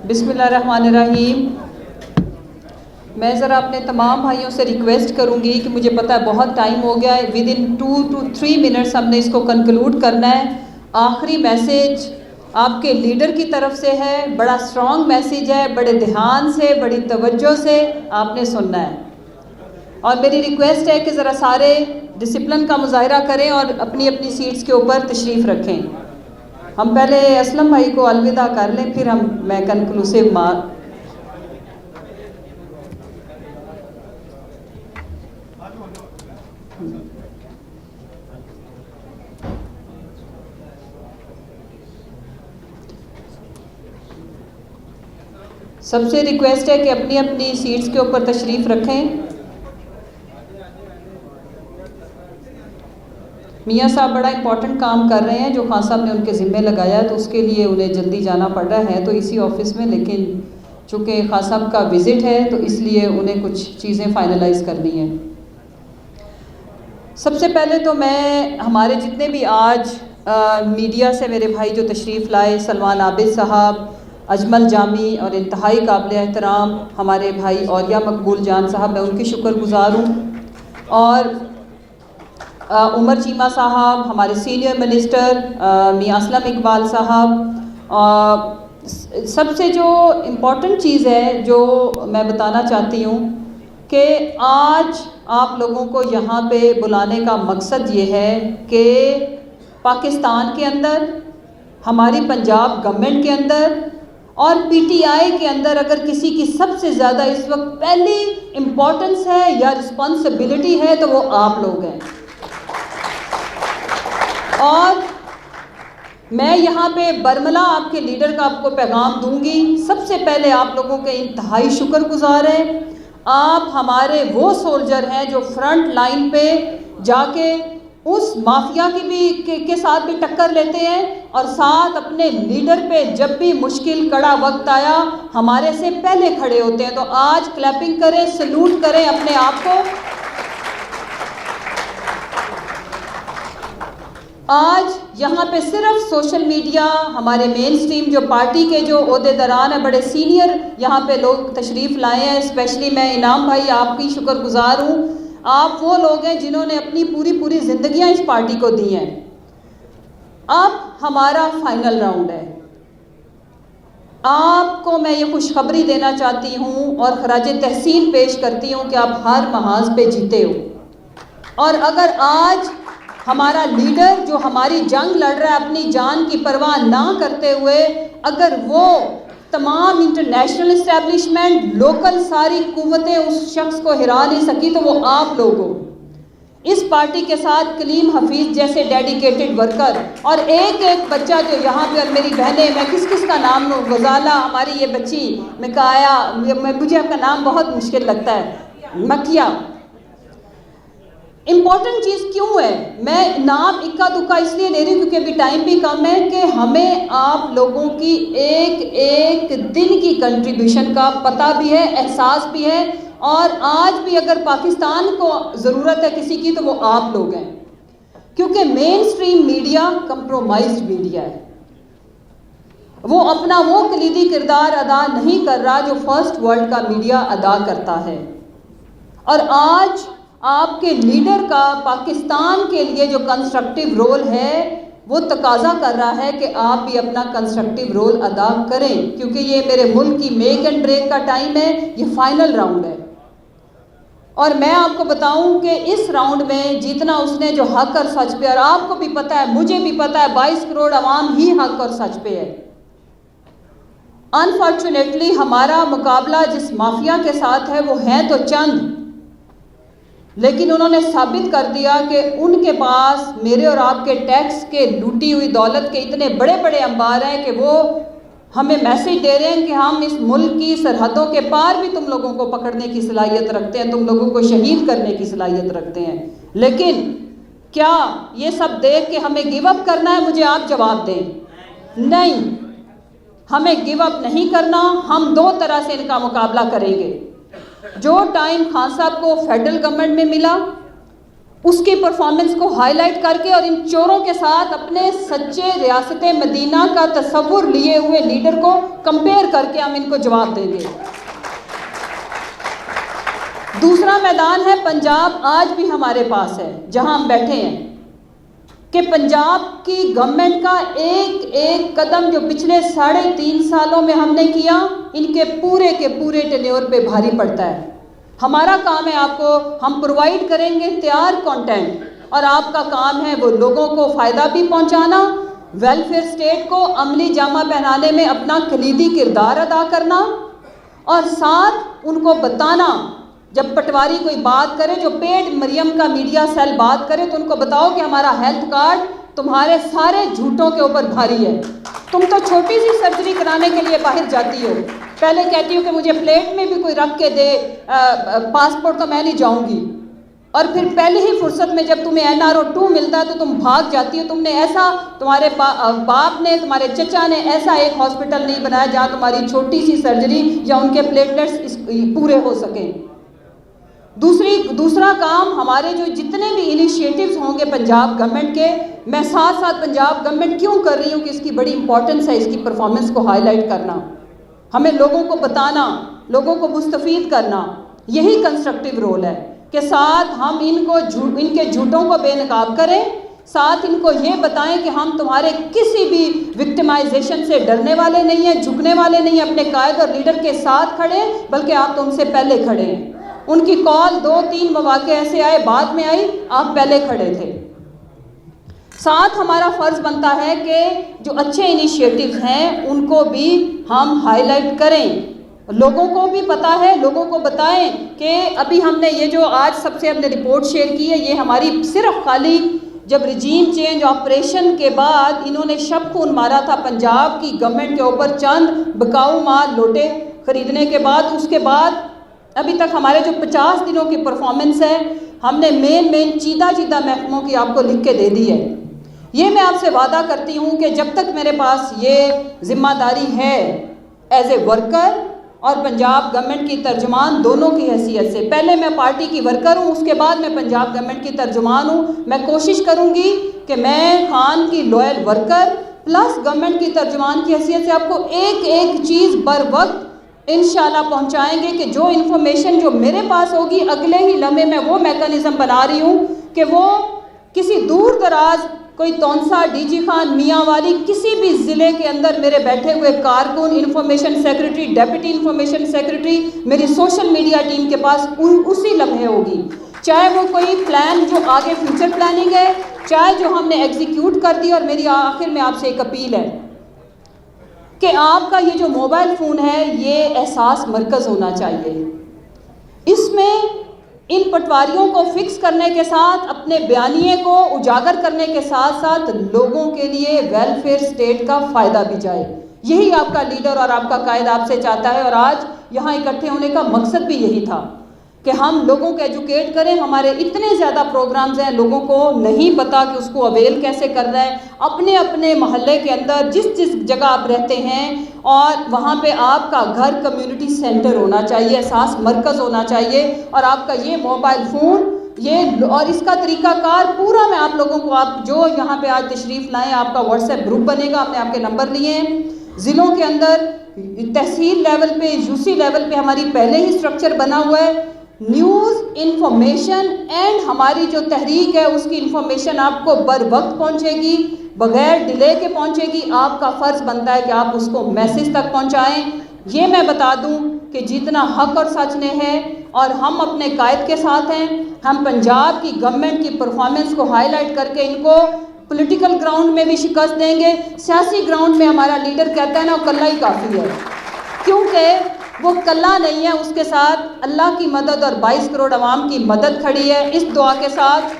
بسم اللہ الرحمن الرحیم۔ میں ذرا اپنے تمام بھائیوں سے ریکویسٹ کروں گی کہ مجھے پتہ ہے بہت ٹائم ہو گیا ہے، ود ان 2 to 3 منٹس ہم نے اس کو کنکلوڈ کرنا ہے۔ آخری میسیج آپ کے لیڈر کی طرف سے ہے، بڑا اسٹرانگ میسیج ہے، بڑے دھیان سے بڑی توجہ سے آپ نے سننا ہے، اور میری ریکویسٹ ہے کہ ذرا سارے ڈسپلن کا مظاہرہ کریں اور اپنی اپنی سیٹس کے اوپر تشریف رکھیں۔ ہم پہلے اسلم بھائی کو الوداع کر لیں، پھر میں کنکلوسیو سب سے ریکویسٹ ہے کہ اپنی اپنی سیٹس کے اوپر تشریف رکھیں۔ میاں صاحب بڑا امپورٹنٹ کام کر رہے ہیں جو خان صاحب نے ان کے ذمہ لگایا ہے، تو اس کے لیے انہیں جلدی جانا پڑ رہا ہے، تو اسی آفس میں، لیکن چونکہ خان صاحب کا وزٹ ہے تو اس لیے انہیں کچھ چیزیں فائنلائز کرنی ہیں۔ سب سے پہلے تو میں ہمارے جتنے بھی آج میڈیا سے میرے بھائی جو تشریف لائے، سلمان عابد صاحب، اجمل جامی، اور انتہائی قابل احترام ہمارے بھائی اولیاء مقبول جان صاحب، میں ان کی شکر گزار ہوں، اور عمر چیمہ صاحب، ہمارے سینئر منسٹر میاں اسلم اقبال صاحب۔ سب سے جو امپورٹنٹ چیز ہے جو میں بتانا چاہتی ہوں کہ آج آپ لوگوں کو یہاں پہ بلانے کا مقصد یہ ہے کہ پاکستان کے اندر، ہماری پنجاب گورنمنٹ کے اندر اور پی ٹی آئی کے اندر اگر کسی کی سب سے زیادہ اس وقت پہلی امپورٹنس ہے یا رسپانسبلٹی ہے تو وہ آپ لوگ ہیں، اور میں یہاں پہ برملا آپ کے لیڈر کا آپ کو پیغام دوں گی۔ سب سے پہلے آپ لوگوں کے انتہائی شکر گزار ہیں، آپ ہمارے وہ سولجر ہیں جو فرنٹ لائن پہ جا کے اس مافیا کے ساتھ بھی ٹکر لیتے ہیں، اور ساتھ اپنے لیڈر پہ جب بھی مشکل کڑا وقت آیا ہمارے سے پہلے کھڑے ہوتے ہیں۔ تو آج کلیپنگ کریں، سلوٹ کریں اپنے آپ کو۔ آج یہاں پہ صرف سوشل میڈیا، ہمارے مین سٹریم جو پارٹی کے جو عہدیداران ہیں، بڑے سینئر یہاں پہ لوگ تشریف لائے ہیں، اسپیشلی میں انعام بھائی آپ کی شکر گزار ہوں۔ آپ وہ لوگ ہیں جنہوں نے اپنی پوری زندگیاں اس پارٹی کو دی ہیں۔ اب ہمارا فائنل راؤنڈ ہے، آپ کو میں یہ خوشخبری دینا چاہتی ہوں اور خراج تحسین پیش کرتی ہوں کہ آپ ہر محاذ پہ جیتے ہو، اور اگر آج ہمارا لیڈر جو ہماری جنگ لڑ رہا ہے اپنی جان کی پرواہ نہ کرتے ہوئے، اگر وہ تمام انٹرنیشنل اسٹیبلشمنٹ، لوکل ساری قوتیں اس شخص کو ہرا نہیں سکی، تو وہ آپ لوگ ہو۔ اس پارٹی کے ساتھ کلیم حفیظ جیسے ڈیڈیکیٹڈ ورکر، اور ایک بچہ جو یہاں پہ، اور میری بہنیں، میں کس کا نام لوں، غزالہ ہماری یہ بچی، مکایا، مجھے آپ کا نام بہت مشکل لگتا ہے، مکھیا۔ امپورٹنٹ چیز کیوں ہے؟ میں نام اکا دکا اس لیے لے رہی ہوں کیونکہ ابھی ٹائم بھی کم ہے، کہ ہمیں آپ لوگوں کی ایک دن کی کنٹریبیوشن کا پتہ بھی ہے، احساس بھی ہے، اور آج بھی اگر پاکستان کو ضرورت ہے کسی کی تو وہ آپ لوگ ہیں، کیونکہ مین سٹریم میڈیا کمپرومائزڈ میڈیا ہے، وہ اپنا وہ کلیدی کردار ادا نہیں کر رہا جو فرسٹ ورلڈ کا میڈیا ادا کرتا ہے، اور آج آپ کے لیڈر کا پاکستان کے لیے جو کنسٹرکٹیو رول ہے وہ تقاضا کر رہا ہے کہ آپ بھی اپنا کنسٹرکٹیو رول ادا کریں، کیونکہ یہ میرے ملک کی میک اینڈ بریک کا ٹائم ہے، یہ فائنل راؤنڈ ہے، اور میں آپ کو بتاؤں کہ اس راؤنڈ میں جیتنا اس نے جو حق اور سچ پہ، اور آپ کو بھی پتہ ہے، مجھے بھی پتہ ہے، 22 کروڑ عوام ہی حق اور سچ پہ ہے۔ انفارچونیٹلی ہمارا مقابلہ جس مافیا کے ساتھ ہے وہ ہیں تو چند، لیکن انہوں نے ثابت کر دیا کہ ان کے پاس میرے اور آپ کے ٹیکس کے لوٹی ہوئی دولت کے اتنے بڑے انبار ہیں کہ وہ ہمیں میسیج دے رہے ہیں کہ ہم اس ملک کی سرحدوں کے پار بھی تم لوگوں کو پکڑنے کی صلاحیت رکھتے ہیں، تم لوگوں کو شہید کرنے کی صلاحیت رکھتے ہیں، لیکن کیا یہ سب دیکھ کے ہمیں گیو اپ کرنا ہے؟ مجھے آپ جواب دیں۔ نہیں، ہمیں گیو اپ نہیں کرنا، ہم 2 طرح سے ان کا مقابلہ کریں گے۔ جو ٹائم خان صاحب کو فیڈرل گورنمنٹ میں ملا، اس کی پرفارمنس کو ہائی لائٹ کر کے اور ان چوروں کے ساتھ اپنے سچے ریاست مدینہ کا تصور لیے ہوئے لیڈر کو کمپیئر کر کے ہم ان کو جواب دیں گے۔ دوسرا میدان ہے پنجاب، آج بھی ہمارے پاس ہے جہاں ہم بیٹھے ہیں، کہ پنجاب کی گورنمنٹ کا ایک ایک قدم جو پچھلے 3.5 سالوں میں ہم نے کیا، ان کے پورے ٹینیور پہ بھاری پڑتا ہے۔ ہمارا کام ہے آپ کو ہم پرووائڈ کریں گے تیار کنٹینٹ، اور آپ کا کام ہے وہ لوگوں کو فائدہ بھی پہنچانا، ویلفیئر اسٹیٹ کو عملی جامہ پہنانے میں اپنا کلیدی کردار ادا کرنا، اور ساتھ ان کو بتانا، جب پٹواری کوئی بات کرے، جو پیڈ مریم کا میڈیا سیل بات کرے، تو ان کو بتاؤ کہ ہمارا ہیلتھ کارڈ تمہارے سارے جھوٹوں کے اوپر بھاری ہے۔ تم تو چھوٹی سی سرجری کرانے کے لیے باہر جاتی ہو، پہلے کہتی ہو کہ مجھے پلیٹ میں بھی کوئی رکھ کے دے، پاسپورٹ تو میں نہیں جاؤں گی، اور پھر پہلے ہی فرصت میں جب تمہیں NRO2 ملتا ہے تو تم بھاگ جاتی ہو۔ تم نے ایسا، تمہارے باپ نے، تمہارے چچا نے ایسا ایک ہاسپٹل نہیں بنایا جہاں تمہاری چھوٹی سی سرجری یا ان کے پلیٹلیٹس پورے ہو سکیں۔ دوسرا کام، ہمارے جو جتنے بھی انیشیٹوز ہوں گے پنجاب گورنمنٹ کے، میں ساتھ ساتھ پنجاب گورنمنٹ کیوں کر رہی ہوں کہ اس کی بڑی امپورٹنس ہے، اس کی پرفارمنس کو ہائی لائٹ کرنا، ہمیں لوگوں کو بتانا، لوگوں کو مستفید کرنا، یہی کنسٹرکٹیو رول ہے کہ ساتھ ہم ان کے جھوٹوں کو بے نقاب کریں، ساتھ ان کو یہ بتائیں کہ ہم تمہارے کسی بھی وکٹمائزیشن سے ڈرنے والے نہیں ہیں، جھکنے والے نہیں ہیں، اپنے قائد اور لیڈر کے ساتھ کھڑے، بلکہ آپ تو ان سے پہلے کھڑے ہیں۔ ان کی کال 2-3 مواقع ایسے آئے، بعد میں آئی، آپ پہلے کھڑے تھے۔ ساتھ ہمارا فرض بنتا ہے کہ جو اچھے انیشیٹوز ہیں ان کو بھی ہم ہائی لائٹ کریں، لوگوں کو بھی پتہ ہے، لوگوں کو بتائیں کہ ابھی ہم نے یہ جو آج سب سے ہم نے رپورٹ شیئر کی ہے، یہ ہماری صرف خالی جب رجیم چینج آپریشن کے بعد انہوں نے شب خون مارا تھا پنجاب کی گورنمنٹ کے اوپر چند بکاؤ مال لوٹے خریدنے کے بعد، اس کے بعد ابھی تک ہمارے جو 50 دنوں کی پرفارمنس ہے، ہم نے مین چیدہ محکموں کی آپ کو لکھ کے دے دی ہے۔ یہ میں آپ سے وعدہ کرتی ہوں کہ جب تک میرے پاس یہ ذمہ داری ہے ایز اے ورکر اور پنجاب گورنمنٹ کی ترجمان دونوں کی حیثیت سے، پہلے میں پارٹی کی ورکر ہوں، اس کے بعد میں پنجاب گورنمنٹ کی ترجمان ہوں، میں کوشش کروں گی کہ میں خان کی لوئل ورکر پلس گورنمنٹ کی ترجمان کی حیثیت سے آپ کو ایک ایک چیز بر وقت انشاءاللہ پہنچائیں گے، کہ جو انفارمیشن جو میرے پاس ہوگی اگلے ہی لمحے میں وہ میکانزم بنا رہی ہوں کہ وہ کسی دور دراز کوئی تونسا، ڈی جی خان، میاں والی، کسی بھی ضلع کے اندر میرے بیٹھے ہوئے کارکن، information secretary, deputy information secretary, میری سوشل میڈیا ٹیم کے پاس اسی لمحے ہوگی، چاہے وہ کوئی پلان جو آگے فیوچر پلاننگ ہے، چاہے جو ہم نے ایگزیکیوٹ کر دی۔ اور میری آخر میں آپ سے ایک اپیل ہے کہ آپ کا یہ جو موبائل فون ہے یہ احساس مرکز ہونا چاہیے، اس میں ان پٹواریوں کو فکس کرنے کے ساتھ اپنے بیانیے کو اجاگر کرنے کے ساتھ ساتھ لوگوں کے لیے ویلفیئر اسٹیٹ کا فائدہ بھی جائے، یہی آپ کا لیڈر اور آپ کا قائد آپ سے چاہتا ہے۔ اور آج یہاں اکٹھے ہونے کا مقصد بھی یہی تھا کہ ہم لوگوں کو ایجوکیٹ کریں۔ ہمارے اتنے زیادہ پروگرامز ہیں، لوگوں کو نہیں پتا کہ اس کو اویل کیسے کرنا ہے۔ اپنے اپنے محلے کے اندر جس جگہ آپ رہتے ہیں اور وہاں پہ آپ کا گھر کمیونٹی سینٹر ہونا چاہیے، احساس مرکز ہونا چاہیے، اور آپ کا یہ موبائل فون اور اس کا طریقہ کار پورا میں آپ لوگوں کو، آپ جو یہاں پہ آج تشریف لائیں، آپ کا واٹس ایپ گروپ بنے گا، ہم نے آپ کے نمبر لیے ہیں، ضلعوں کے اندر تحصیل لیول پہ، UC لیول پہ ہماری پہلے ہی سٹرکچر بنا ہوا ہے۔ نیوز، انفارمیشن اینڈ ہماری جو تحریک ہے اس کی انفارمیشن آپ کو بر وقت پہنچے گی، بغیر ڈیلے کے پہنچے گی۔ آپ کا فرض بنتا ہے کہ آپ اس کو میسج تک پہنچائیں۔ یہ میں بتا دوں کہ جتنا حق اور سچ نے ہے اور ہم اپنے قائد کے ساتھ ہیں، ہم پنجاب کی گورنمنٹ کی پرفارمنس کو ہائی لائٹ کر کے ان کو پولیٹیکل گراؤنڈ میں بھی شکست دیں گے۔ سیاسی گراؤنڈ میں ہمارا لیڈر کہتا ہے نا، کلہ ہی کافی ہے، کیونکہ وہ کلہ نہیں ہے، اس کے ساتھ اللہ کی مدد اور 22 کروڑ عوام کی مدد کھڑی ہے، اس دعا کے ساتھ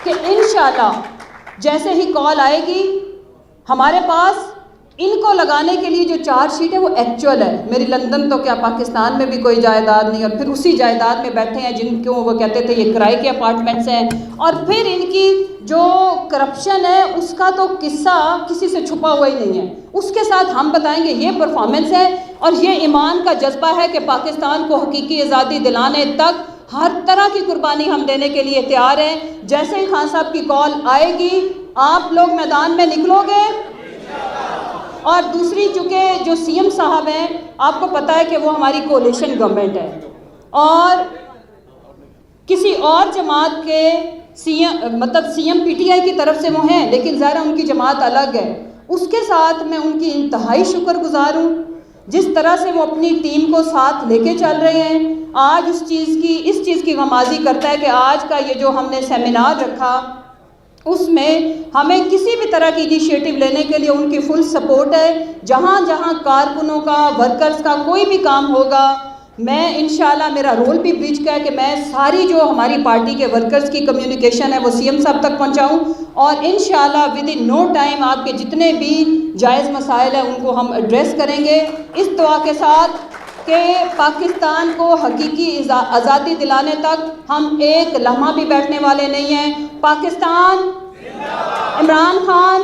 کہ انشاءاللہ جیسے ہی کال آئے گی ہمارے پاس ان کو لگانے کے لیے جو چارج شیٹ ہے وہ ایکچوئل ہے۔ میری لندن تو کیا پاکستان میں بھی کوئی جائیداد نہیں، اور پھر اسی جائیداد میں بیٹھے ہیں جن کو وہ کہتے تھے یہ کرائے کے اپارٹمنٹس ہیں، اور پھر ان کی جو کرپشن ہے اس کا تو قصہ کسی سے چھپا ہوا ہی نہیں ہے۔ اس کے ساتھ ہم بتائیں گے یہ پرفارمنس ہے، اور یہ ایمان کا جذبہ ہے کہ پاکستان کو حقیقی آزادی دلانے تک ہر طرح کی قربانی ہم دینے کے لیے تیار ہیں. جیسے ہی خان صاحب کی کال آئے گی آپ لوگ میدان میں نکلو گے. اور دوسری چونکہ جو سی ایم صاحب ہیں آپ کو پتہ ہے کہ وہ ہماری کولیشن گورنمنٹ ہے اور کسی اور جماعت کے C M P T I کی طرف سے وہ ہیں لیکن ظاہر ان کی جماعت الگ ہے. اس کے ساتھ میں ان کی انتہائی شکر گزار ہوں جس طرح سے وہ اپنی ٹیم کو ساتھ لے کے چل رہے ہیں. آج اس چیز کی غمازی کرتا ہے کہ آج کا یہ جو ہم نے سیمینار رکھا اس میں ہمیں کسی بھی طرح کی انیشیٹو لینے کے لیے ان کی فل سپورٹ ہے. جہاں جہاں کارکنوں کا ورکرز کا کوئی بھی کام ہوگا میں انشاءاللہ میرا رول بھی برج کا ہے کہ میں ساری جو ہماری پارٹی کے ورکرز کی کمیونیکیشن ہے وہ سی ایم صاحب تک پہنچاؤں اور انشاءاللہ ود ان نو ٹائم آپ کے جتنے بھی جائز مسائل ہیں ان کو ہم ایڈریس کریں گے اس دعا کے ساتھ کہ پاکستان کو حقیقی آزادی دلانے تک ہم ایک لمحہ بھی بیٹھنے والے نہیں ہیں. پاکستان عمران خان